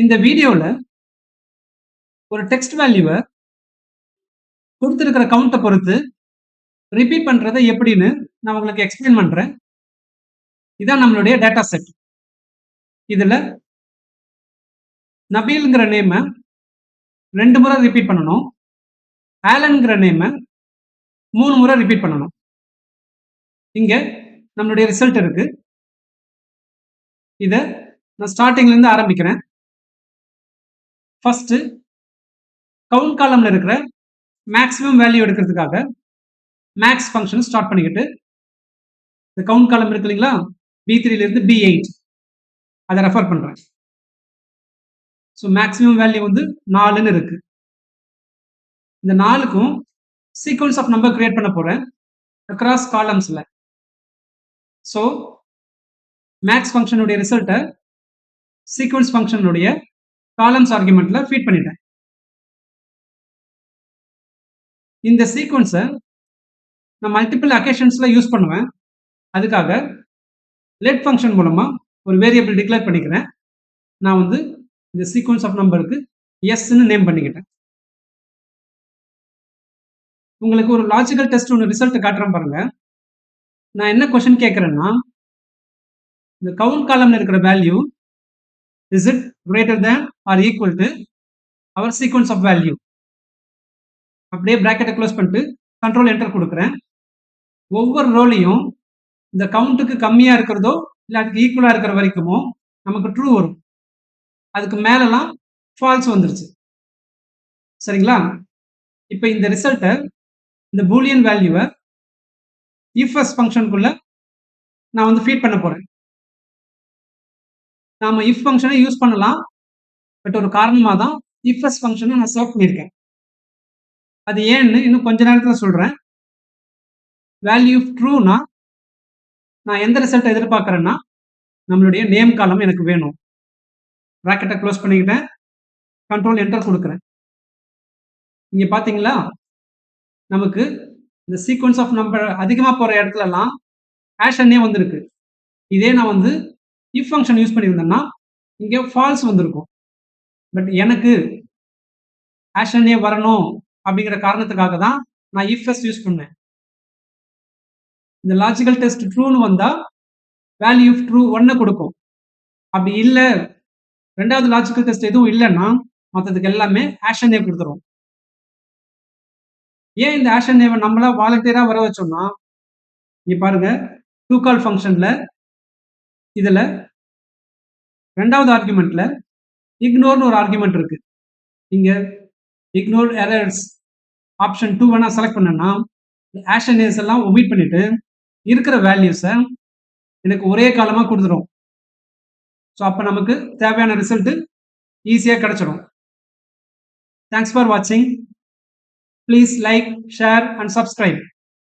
இந்த வீடியோல ஒரு டெக்ஸ்ட் வேல்யூவை கொடுத்திருக்கிற கவுண்ட்டை பொறுத்து ரிப்பீட் பண்றதை எப்படின்னு நான் உங்களுக்கு எக்ஸ்பிளைன் பண்றேன். இதான் நம்மளுடைய டேட்டா செட். இதுல நபீல்ங்கிற நேமை 2 முறை ரிப்பீட் பண்ணணும். ஆலன்ங்கிற நேமை 3 முறை ரிப்பீட் பண்ணணும். இங்க நம்மளுடைய ரிசல்ட் இருக்கு. இதை நான் ஸ்டார்டிங்ல இருந்து ஆரம்பிக்கிறேன். ஃபர்ஸ்ட் கவுண்ட் காலம்ல இருக்கிற மேக்ஸிமம் வேல்யூ எடுக்கிறதுக்காக மேக்ஸ் ஃபங்க்ஷன் ஸ்டார்ட் பண்ணிக்கிட்டு இந்த கவுண்ட் காலம் இருக்கு இல்லைங்களா, B3 ல இருந்து B8 அதை ரெஃபர் பண்றேன். ஸோ மேக்ஸிமம் வேல்யூ வந்து 4ன்னு இருக்கு. இந்த 4க்கும் சீக்வன்ஸ் ஆஃப் நம்பர் கிரியேட் பண்ண போறேன் அக்ராஸ் காலம்ஸ்ல. ஸோ மேக்ஸ் ஃபங்க்ஷனுடைய ரிசல்ட்டை சீக்வன்ஸ் ஃபங்க்ஷனுடைய காலம்ஸ் ஆர்குமெண்ட்ல ஃபீட் பண்ணிட்டேன். இந்த சீக்வன்ஸை நான் மல்டிபிள் அக்கேஷன்ஸ்ல யூஸ் பண்ணுவேன். அதுக்காக லெட் ஃபங்க்ஷன் மூலமா ஒரு வேரியபிள் டிக்ளேர் பண்ணிக்கிறேன். நான் வந்து இந்த சீக்வன்ஸ் ஆஃப் நம்பருக்கு எஸ்ன்னு நேம் பண்ணிக்கிட்டேன். உங்களுக்கு ஒரு லாஜிக்கல் டெஸ்ட் ஒன்று ரிசல்ட் காட்டுறேன் பாருங்க. நான் என்ன கொஸ்டின் கேட்கறேன்னா, இந்த கவுண்ட் காலம்ல இருக்கிற value is it greater than or equal to our sequence of value. அப்படியே பிராக்கெட்டை க்ளோஸ் பண்ணிட்டு கண்ட்ரோல் என்டர் கொடுக்குறேன். ஒவ்வொரு ரோலையும் இந்த கவுண்ட்டுக்கு கம்மியா இருக்கிறதோ இல்லை அதுக்கு ஈக்குவலா இருக்கிற வரைக்குமோ நமக்கு ட்ரூ வரும். அதுக்கு மேலலாம் ஃபால்ஸ் வந்துருச்சு. சரிங்களா? இப்போ இந்த ரிசல்ட்டை, இந்த பூலியன் வேல்யூவை இஃப்எஸ் ஃபங்க்ஷனுக்குள்ள நான் வந்து ஃபீட் பண்ண போறேன். நாம இஃப் ஃபங்க்ஷனை யூஸ் பண்ணலாம், பட் ஒரு காரணமாக தான் இஃப்எஸ் ஃபங்க்ஷனை நான் சர்வ் பண்ணியிருக்கேன். அது ஏன்னு இன்னும் கொஞ்ச நேரத்தில் சொல்றேன். வேல்யூ ட்ரூனா நான் எந்த ரிசல்ட் எதிர்பார்க்கறேன்னா, நம்மளுடைய நேம் காலம் எனக்கு வேணும். பிராக்கெட்டை க்ளோஸ் பண்ணிக்கிட்டேன், கண்ட்ரோல் என்டர் கொடுக்குறேன். இங்க பாத்தீங்களா, நமக்கு இந்த சீக்வன்ஸ் ஆஃப் நம்பர் அதிகமா போற இடத்துலலாம் ஹேஷ் நேம் வந்திருக்கு. இதே நான் வந்து இஃப் ஃபங்க்ஷன் யூஸ் பண்ணியிருந்தேன்னா இங்க ஃபால்ஸ் வந்திருக்கும். பட் எனக்கு ஹேஷ் நேம் வரணும் அப்படிங்கிற காரணத்துக்காக தான் நான் இஃப்எஸ் யூஸ் பண்ணேன். இந்த லாஜிக்கல் டெஸ்ட் ட்ரூன்னு வந்தா வேல்யூ ட்ரூ 1 கொடுக்கும். அப்படி இல்லை, ரெண்டாவது லாஜிக்கல் டெஸ்ட் எதுவும் இல்லைன்னா மற்றதுக்கு எல்லாமே ஹேஷ் நேம் கொடுத்துரும். ஏன் இந்த ஹேஷ் நேவை நம்மளா வாலண்டியரா வர வச்சோம்னா, இங்க பாருங்க, டு கால் ஃபங்க்ஷன்ல இதுல ரெண்டாவது ஆர்குமெண்ட்ல இக்னோர்னு ஒரு ஆர்குமெண்ட் இருக்கு. இங்க இக்னோர் எரர்ஸ் ஆப்ஷன் 2 வேணா செலக்ட் பண்ணேன்னா ஹேஷ் நேம்ஸ் எல்லாம் ஒமிட் பண்ணிட்டு இருக்கிற வேல்யூஸை எனக்கு ஒரே காலமா கொடுத்துரும். ஸோ அப்போ நமக்கு தேவையான ரிசல்ட் ஈஸியாக கிடைச்சிடும். தேங்க்ஸ் ஃபார் வாட்சிங். Please like, share and subscribe.